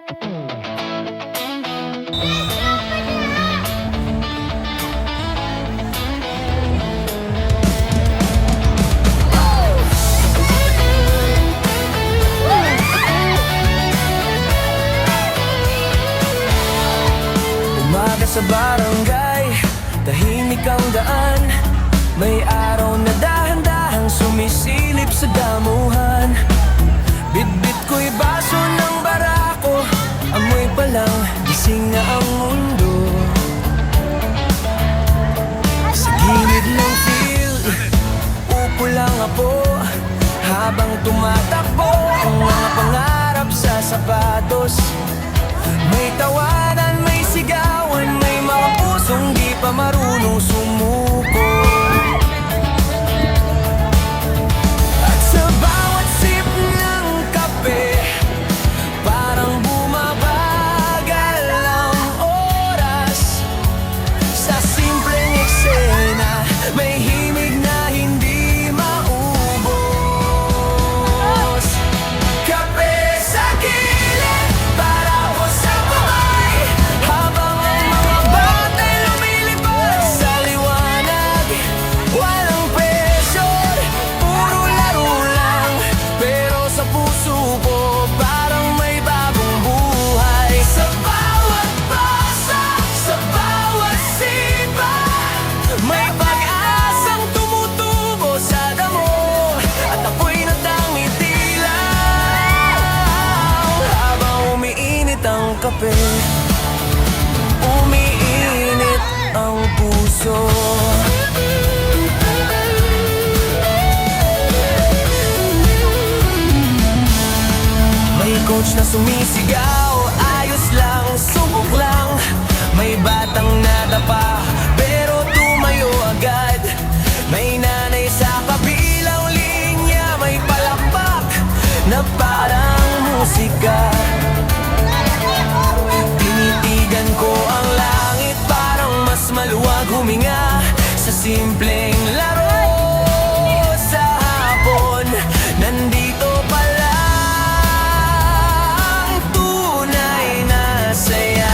Umaga sa barangay, tahimik ang daan. May araw na dahan-dahang sumisilip sa damuhan. Bitbit ko'y baso ng barako, amoy pa lang, gising na ang mundo. Sa gilid ng field, upo lang ako, habang tumatakbo ang mga pangarap sa sapatos. May tawanan, may sigawan, may mga pusong di pa marunong sumuko. At sa bawat sip ng kape, parang bumabagal ang oras. Sa simpleng eksena, may himig na hindi maubos. Kape sa gilid, para ko sa bahay, habang ang mga batay lumilipad sa liwanag. Walang pressure, puro laro lang, pero sa puso ko parang may bagong buhay. Sa bawat basa, sa bawat sipa, may pag-asang tumutubo sa damo. At ako'y natangiti lang habang umiinit ang kape, umiinit ang puso. May coach na sumisigaw, ayos lang, subok lang. May batang nadapa, pero tumayo agad. May nanay sa kabilang linya, may palakpak na parang musika. Tinitigan ko ang langit, parang mas maluwag huminga. Sa simpleng laro sa hapon, nandito pala ang tunay na saya.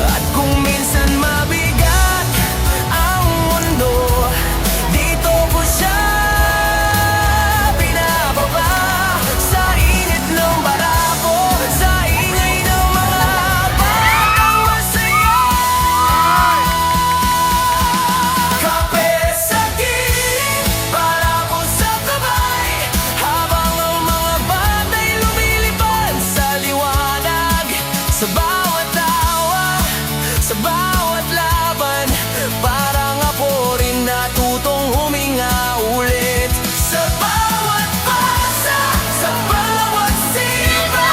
At kung minsan mabigat ang mundo, dito ko siya pinababa. Sa init ng barako, sa ingay ng mga batang masaya. Kape sa gilid, para ko sa kamay, habang ang mga batay lumilipad sa liwanag. Sa bawat tawa, sa bawat laban, parang ako rin natutong huminga ulit. Sa bawat pasa, sa bawat sipa,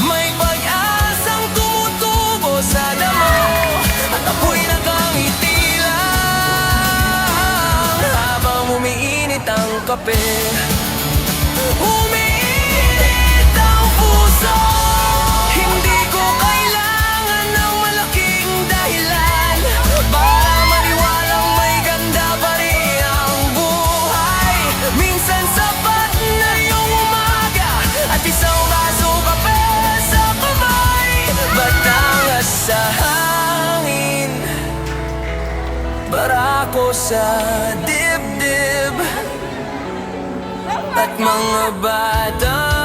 may pag-asang tumutubo sa damo. At ako'y nakangiti lang habang umiinit ang kape, umiinit ang puso. Hindi ko kailangan ng malaking dahilan para maniwalang may ganda pa rin ang buhay. Minsan sapat na yung umaga at isang baso kape sa kamay. Batangas sa hangin, barako sa dibdib, at mga bata